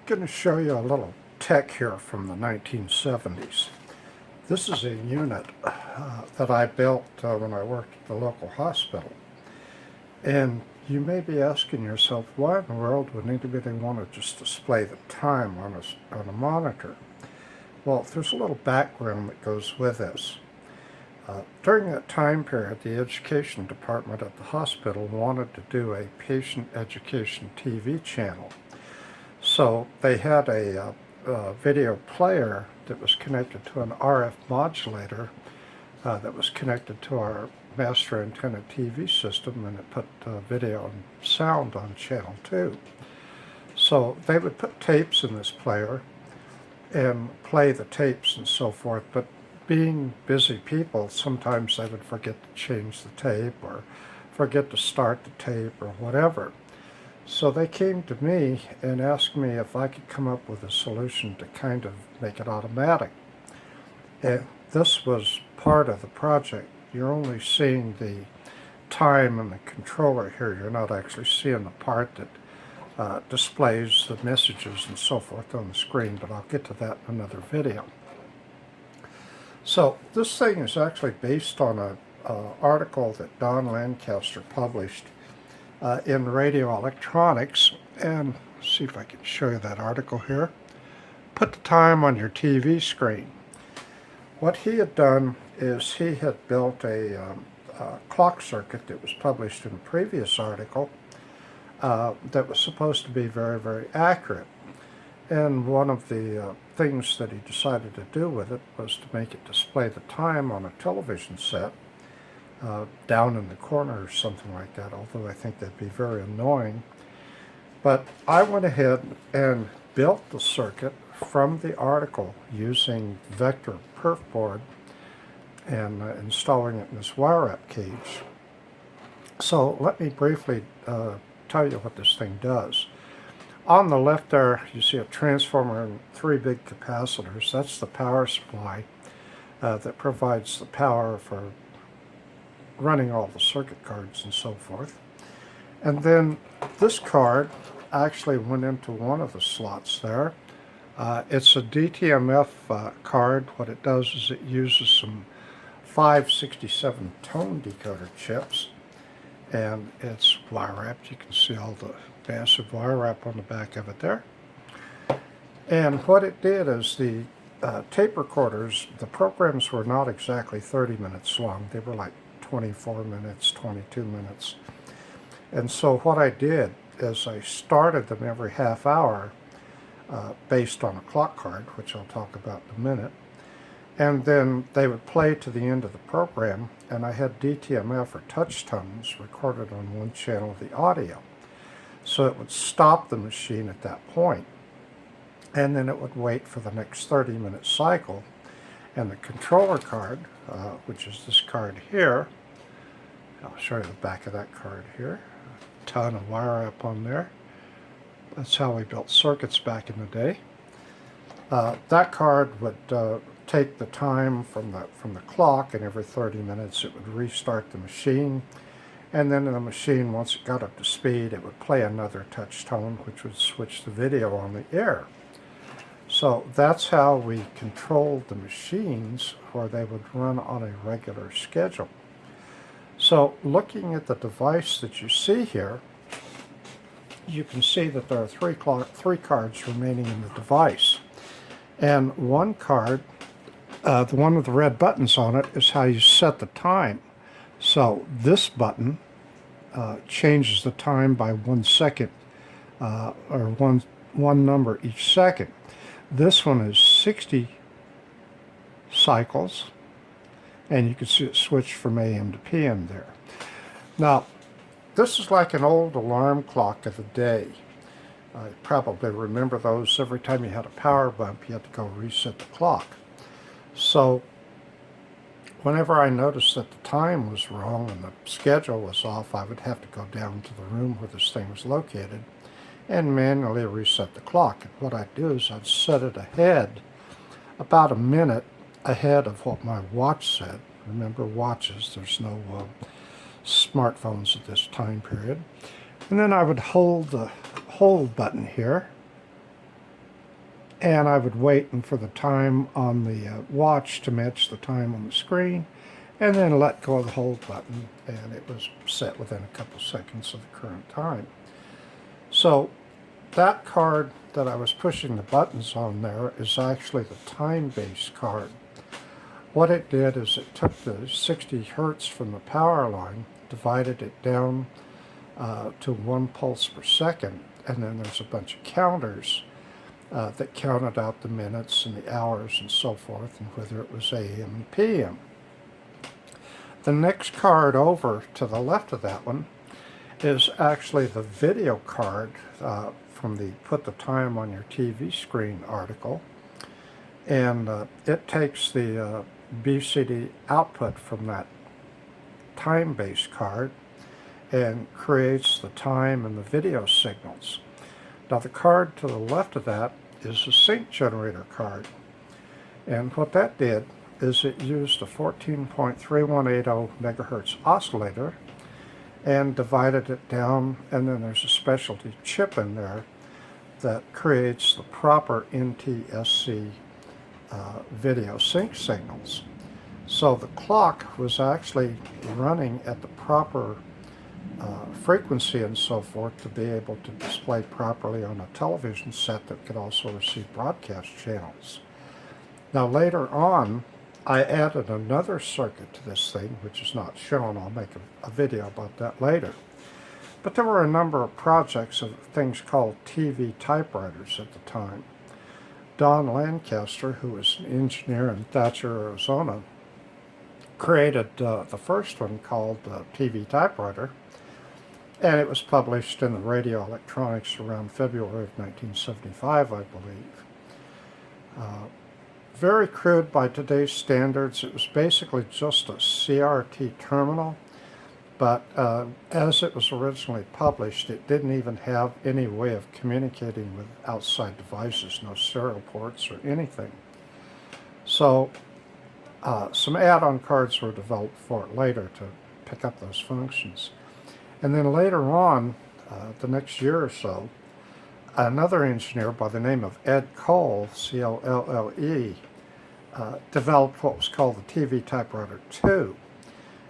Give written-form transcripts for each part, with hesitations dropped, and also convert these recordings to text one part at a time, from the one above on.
going to show you a little tech here from the 1970s. This is a unit that I built when I worked at the local hospital. And you may be asking yourself, why in the world would anybody want to just display the time on a monitor? Well, there's a little background that goes with this. During that time period, the education department at the hospital wanted to do a patient education TV channel. So they had a video player that was connected to an RF modulator that was connected to our master antenna TV system, and it put video and sound on channel 2. So they would put tapes in this player and play the tapes and so forth, but being busy people, sometimes they would forget to change the tape or forget to start the tape or whatever. So they came to me and asked me if I could come up with a solution to kind of make it automatic. And this was part of the project. You're only seeing the time and the controller here. You're not actually seeing the part that displays the messages and so forth on the screen, but I'll get to that in another video. So this thing is actually based on an article that Don Lancaster published in Radio Electronics, and see if I can show you that article here. Put the time on your TV screen. What he had done is he had built a clock circuit that was published in a previous article that was supposed to be very, very accurate. And one of the things that he decided to do with it was to make it display the time on a television set down in the corner or something like that, although I think that'd be very annoying. But I went ahead and built the circuit from the article using vector perf board and installing it in this wire wrap cage. So let me briefly tell you what this thing does. On the left there, you see a transformer and 3 big capacitors. That's the power supply that provides the power for running all the circuit cards and so forth. And then this card actually went into one of the slots there. It's a DTMF card. What it does is it uses some 567 tone decoder chips, and it's wire wrapped. You can see all the massive wire wrap on the back of it there. And what it did is the tape recorders, the programs were not exactly 30 minutes long. They were like 24 minutes, 22 minutes. And so what I did is I started them every half hour based on a clock card, which I'll talk about in a minute. And then they would play to the end of the program, and I had DTMF or touch tones recorded on one channel of the audio. So it would stop the machine at that point, and then it would wait for the next 30-minute cycle. And the controller card, which is this card here, I'll show you the back of that card here, a ton of wire wrap on there. That's how we built circuits back in the day. That card would take the time from the clock, and every 30 minutes it would restart the machine. And then in the machine, once it got up to speed, it would play another touch tone, which would switch the video on the air. So that's how we controlled the machines, where they would run on a regular schedule. So looking at the device that you see here, you can see that there are three cards remaining in the device. And one card, the one with the red buttons on it, is how you set the time. So this button changes the time by 1 second, or one number each second. This one is 60 cycles, and you can see it switch from AM to PM there. Now, this is like an old alarm clock of the day. You probably remember those. Every time you had a power bump, you had to go reset the clock. So whenever I noticed that the time was wrong and the schedule was off, I would have to go down to the room where this thing was located and manually reset the clock. And what I'd do is I'd set it ahead, about a minute ahead of what my watch said. Remember, watches, there's no smartphones at this time period. And then I would hold the hold button here, and I would wait for the time on the watch to match the time on the screen, and then let go of the hold button, and it was set within a couple seconds of the current time. So that card that I was pushing the buttons on there is actually the time-based card. What it did is it took the 60 hertz from the power line, divided it down to 1 pulse per second, and then there's a bunch of counters that counted out the minutes and the hours and so forth, and whether it was AM and PM. The next card over to the left of that one is actually the video card from the Put the Time on Your TV Screen article, and it takes the BCD output from that time-based card and creates the time and the video signals. Now the card to the left of that is a sync generator card, and what that did is it used a 14.3180 megahertz oscillator and divided it down, and then there's a specialty chip in there that creates the proper NTSC video sync signals. So the clock was actually running at the proper frequency and so forth to be able to display properly on a television set that could also receive broadcast channels. Now later on, I added another circuit to this thing, which is not shown. I'll make a video about that later. But there were a number of projects of things called TV typewriters at the time. Don Lancaster, who was an engineer in Thatcher, Arizona, created the first one called TV Typewriter, and it was published in the Radio Electronics around February of 1975, I believe. Very crude by today's standards. It was basically just a CRT terminal, but as it was originally published, it didn't even have any way of communicating with outside devices, no serial ports or anything. So some add-on cards were developed for it later to pick up those functions. And then later on, the next year or so, another engineer by the name of Ed Cole, C-O-L-L-E, developed what was called the TV Typewriter 2.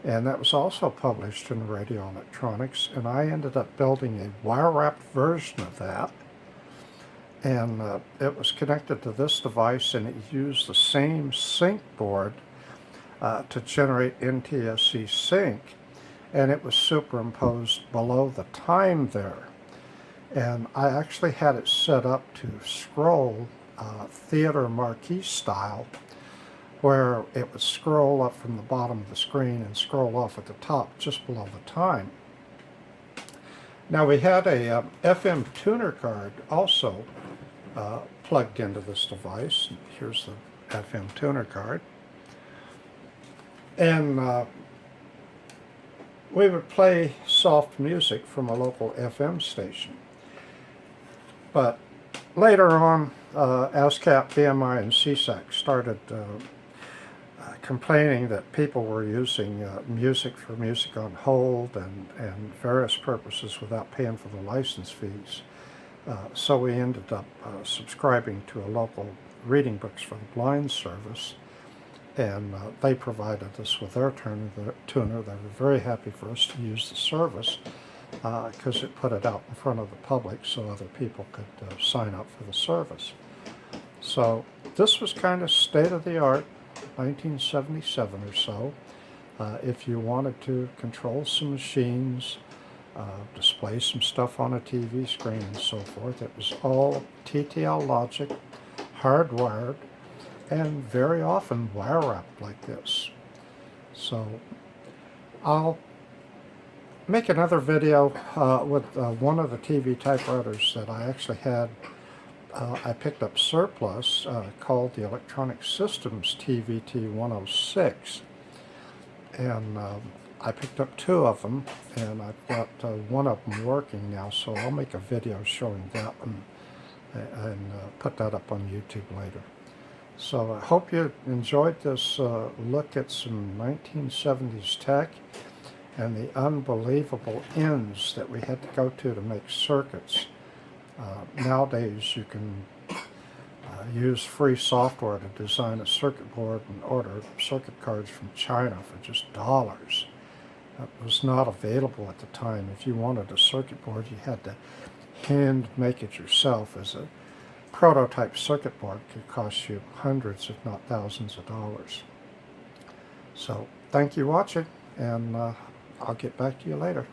And that was also published in Radio Electronics, and I ended up building a wire-wrapped version of that. And it was connected to this device, and it used the same sync board to generate NTSC sync, and it was superimposed below the time there. And I actually had it set up to scroll theater marquee style, where it would scroll up from the bottom of the screen and scroll off at the top just below the time. Now we had a FM tuner card also plugged into this device. Here's the FM tuner card. And we would play soft music from a local FM station. But later on, ASCAP, BMI, and CSAC started complaining that people were using music for music on hold and various purposes without paying for the license fees. So we ended up subscribing to a local reading books for the blind service, and they provided us with their tuner. They were very happy for us to use the service because it put it out in front of the public so other people could sign up for the service. So this was kind of state-of-the-art, 1977 or so. If you wanted to control some machines, display some stuff on a TV screen and so forth, it was all TTL logic, hardwired, and very often wire wrapped like this. So I'll make another video with one of the TV typewriters that I actually had. I picked up surplus called the Electronic Systems TVT-106, and I picked up two of them, and I've got one of them working now, so I'll make a video showing that one and put that up on YouTube later. So I hope you enjoyed this look at some 1970s tech and the unbelievable ends that we had to go to make circuits. Nowadays you can use free software to design a circuit board and order circuit cards from China for just dollars. That was not available at the time. If you wanted a circuit board, you had to hand make it yourself. As a prototype circuit board could cost you hundreds, if not thousands of dollars. So thank you for watching, and I'll get back to you later.